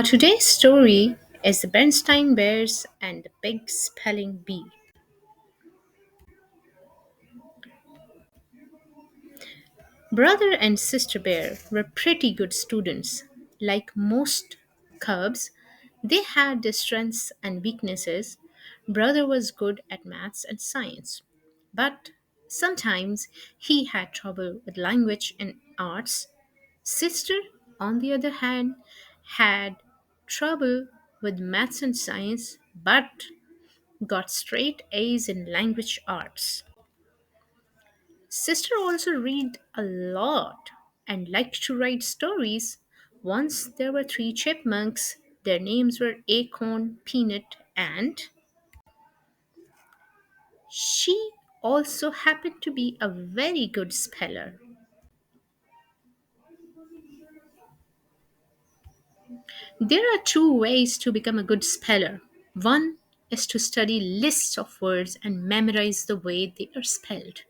Today's story is the Bernstein Bears and the Big Spelling Bee. Brother and sister bear were pretty good students. Like most cubs, they had their strengths and weaknesses. Brother was good at maths and science, but sometimes he had trouble with language and arts. Sister, on the other hand, had trouble with maths and science, but got straight A's in language arts. Sister also read a lot and liked to write stories. Once there were three chipmunks. Their names were Acorn, Peanut, and she also happened to be a very good speller. There are two ways to become a good speller. One is to study lists of words and memorize the way they are spelled.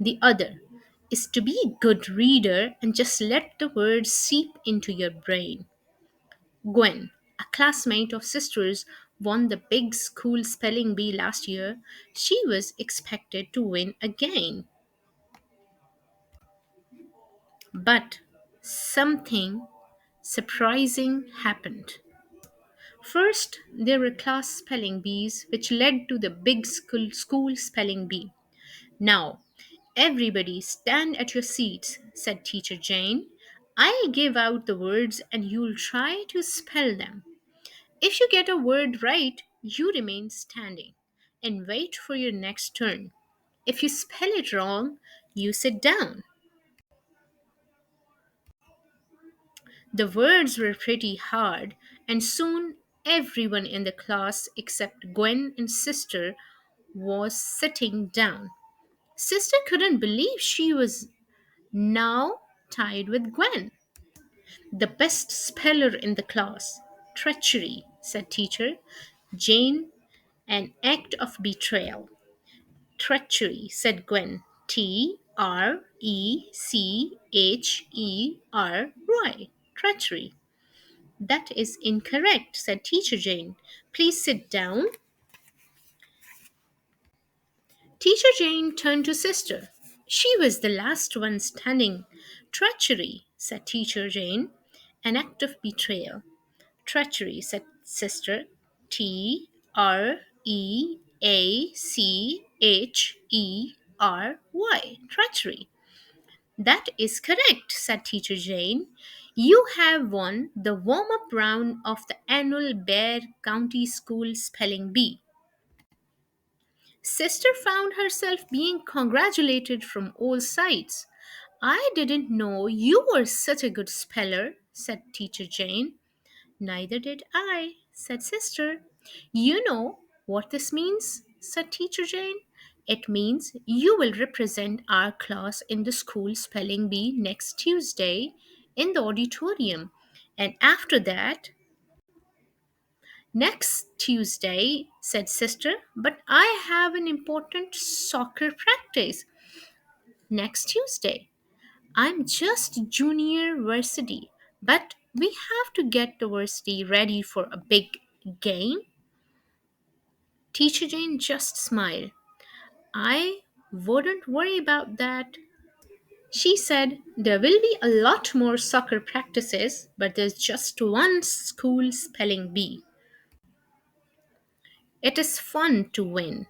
The other is to be a good reader and just let the words seep into your brain. Gwen, a classmate of sisters, won the big school spelling bee last year. She was expected to win again. But something surprising happened. First, there were class spelling bees, which led to the big school spelling bee. Now, everybody stand at your seats, said Teacher Jane. I'll give out the words and you'll try to spell them. If you get a word right, you remain standing and wait for your next turn. If you spell it wrong, you sit down. The words were pretty hard, and soon everyone in the class except Gwen and Sister was sitting down. Sister couldn't believe she was now tied with Gwen. The best speller in the class. Treachery, said teacher. Jane, an act of betrayal. Treachery, said Gwen. Trechery. Treachery. That is incorrect, said Teacher Jane. Please sit down. Teacher Jane turned to Sister. She was the last one standing. Treachery, said Teacher Jane. An act of betrayal. Treachery, said Sister. Treachery. Treachery. That is correct, said Teacher Jane. You have won the warm up round of the annual Bear County School Spelling Bee. Sister found herself being congratulated from all sides. I didn't know you were such a good speller, said Teacher Jane. Neither did I, said Sister. You know what this means, said Teacher Jane. It means you will represent our class in the school spelling bee next Tuesday in the auditorium. And after that, next Tuesday, said Sister, but I have an important soccer practice next Tuesday. I'm just junior varsity, but we have to get the varsity ready for a big game. Teacher Jane just smiled. I wouldn't worry about that. She said there will be a lot more soccer practices, but there's just one school spelling bee. It is fun to win,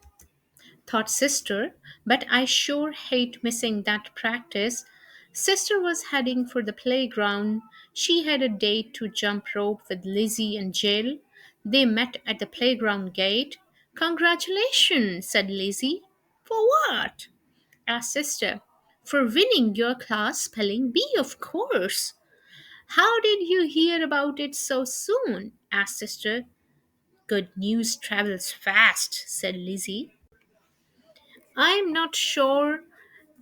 thought Sister, but I sure hate missing that practice. Sister was heading for the playground. She had a date to jump rope with Lizzie and Jill. They met at the playground gate. Congratulations, said Lizzie. For what? Asked Sister. For winning your class spelling bee, of course. How did you hear about it so soon? Asked Sister. Good news travels fast, said Lizzie. I'm not sure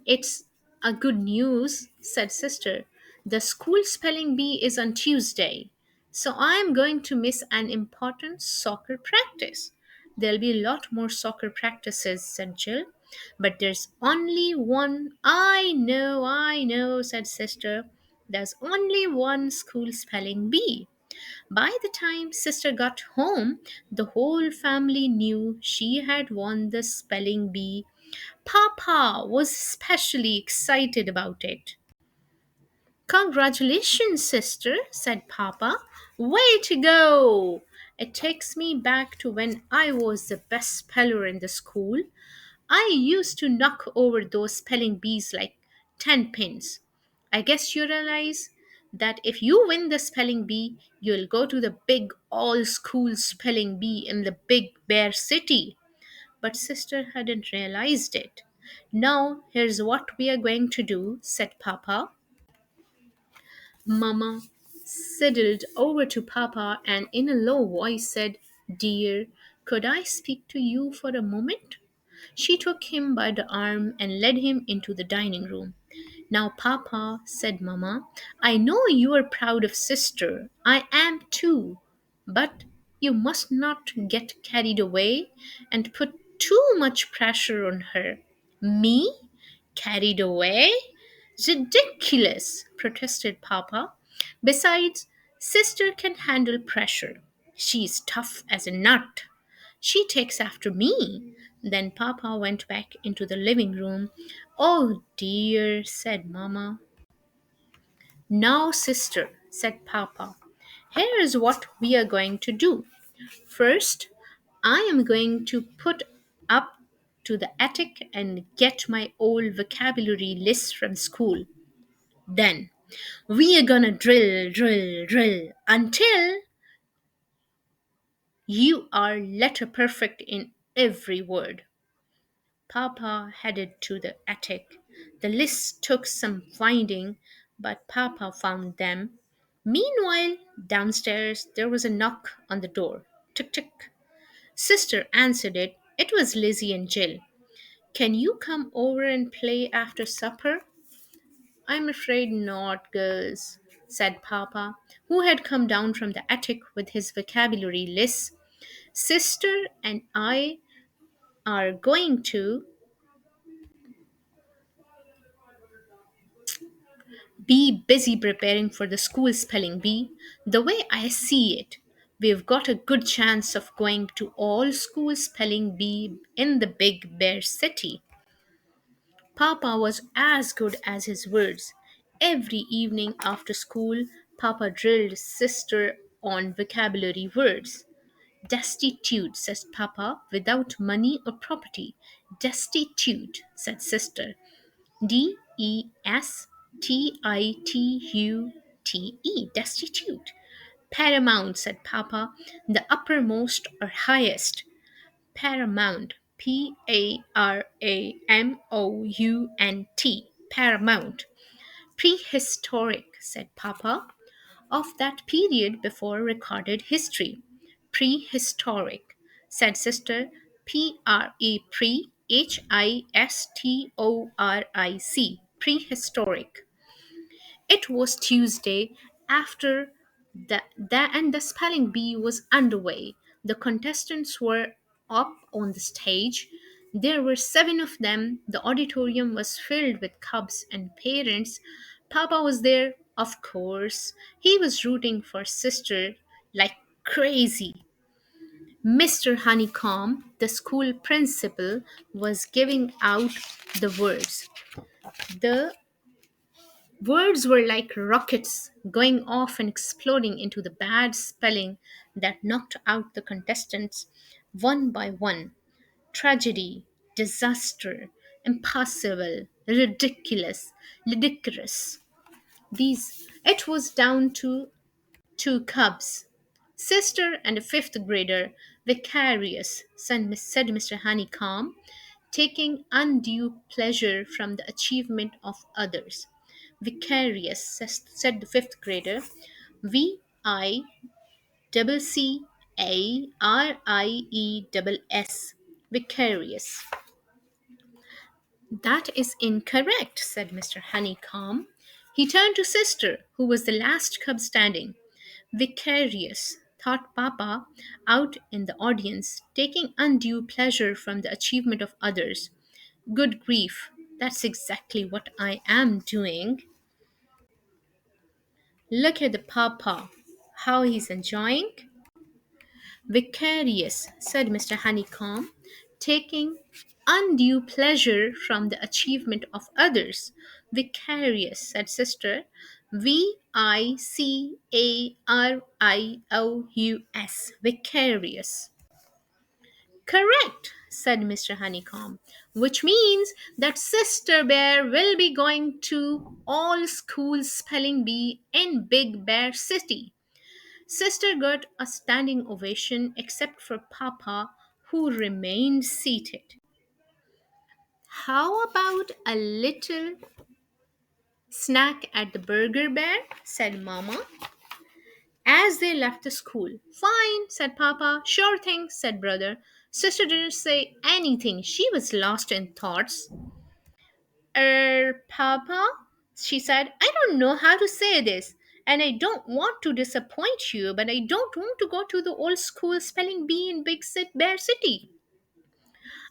it's a good news, said Sister. The school spelling bee is on Tuesday, so I'm going to miss an important soccer practice. There'll be a lot more soccer practices, said Jill. But there's only one. I know, said Sister. There's only one school spelling bee. By the time sister got home, the whole family knew she had won the spelling bee. Papa was especially excited about it. Congratulations, sister, said Papa. Way to go! It takes me back to when I was the best speller in the school. I used to knock over those spelling bees like 10 pins. I guess you realize that if you win the spelling bee, you'll go to the big all school spelling bee in the big bear city. But sister hadn't realized it. Now, here's what we are going to do, said Papa. Mama sidled over to Papa and in a low voice said, Dear, could I speak to you for a moment? She took him by the arm and led him into the dining room. Now, Papa, said Mamma, I know you are proud of sister. I am too. But you must not get carried away and put too much pressure on her. Me? Carried away? Ridiculous, protested Papa. Besides, sister can handle pressure. She's tough as a nut. She takes after me. Then Papa went back into the living room. Oh dear, said Mamma. Now, sister, said Papa, here is what we are going to do. First, I am going to put up to the attic and get my old vocabulary list from school. Then, we are gonna drill, drill, drill until you are letter perfect in every word. Papa headed to the attic. The list took some finding, but Papa found them. Meanwhile, downstairs there was a knock on the door. Tick tick. Sister answered it. It was Lizzie and Jill. Can you come over and play after supper? I'm afraid not, girls, said Papa, who had come down from the attic with his vocabulary list. Sister and I are going to be busy preparing for the school spelling bee. The way I see it, we've got a good chance of going to all school spelling bee in the big bear city. Papa was as good as his words. Every evening after school, Papa drilled sister on vocabulary words. Destitute, says Papa, without money or property. Destitute, said sister. Destitute, destitute. Paramount, said Papa, the uppermost or highest. Paramount, Paramount, paramount. Prehistoric, said Papa, of that period before recorded history. Prehistoric, said Sister. Prehistoric. Prehistoric. It was Tuesday after and the spelling bee was underway. The contestants were up on the stage. There were 7 of them. The auditorium was filled with cubs and parents. Papa was there, of course. He was rooting for sister like crazy. Mr. Honeycomb, the school principal, was giving out the words. The words were like rockets going off and exploding into the bad spelling that knocked out the contestants one by one. Tragedy, disaster, impossible, ridiculous, ludicrous. These it was down to 2 cubs. Sister and a fifth grader, vicarious, said Mr. Honeycomb, taking undue pleasure from the achievement of others. Vicarious, said the fifth grader, Vicarious. Vicarious. That is incorrect, said Mr. Honeycomb. He turned to sister, who was the last cub standing. Vicarious, thought Papa, out in the audience, taking undue pleasure from the achievement of others. Good grief, that's exactly what I am doing. Look at the Papa. How he's enjoying? Vicarious, said Mr. Honeycomb, taking undue pleasure from the achievement of others. Vicarious, said sister. Vicarious. Vicarious. Correct, said Mr. Honeycomb, which means that Sister Bear will be going to all school spelling bee in Big Bear City. Sister got a standing ovation except for Papa, who remained seated. How about a little snack at the Burger Bear? Said Mama as they left the school. Fine, said Papa. Sure thing, said Brother. Sister didn't say anything. She was lost in thoughts. Papa, she said, I don't know how to say this, and I don't want to disappoint you, but I don't want to go to the old school spelling bee in Bear City.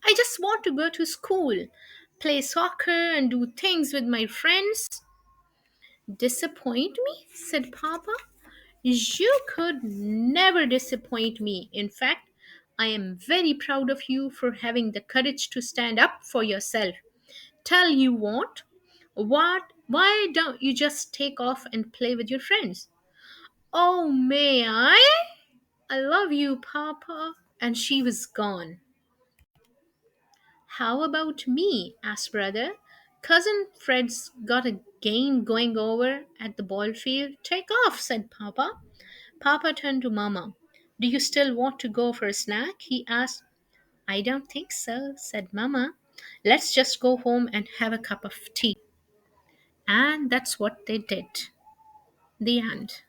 I just want to go to school, play soccer, and do things with my friends. Disappoint me? Said Papa. You could never disappoint me. In fact, I am very proud of you for having the courage to stand up for yourself. Tell you what? Why don't you just take off and play with your friends? Oh, may I? I love you, Papa. And she was gone. How about me? Asked Brother. Cousin Fred's got a game going over at the ball field. Take off, said Papa. Papa turned to Mama. Do you still want to go for a snack? He asked. I don't think so, said Mama. Let's just go home and have a cup of tea. And that's what they did. The end.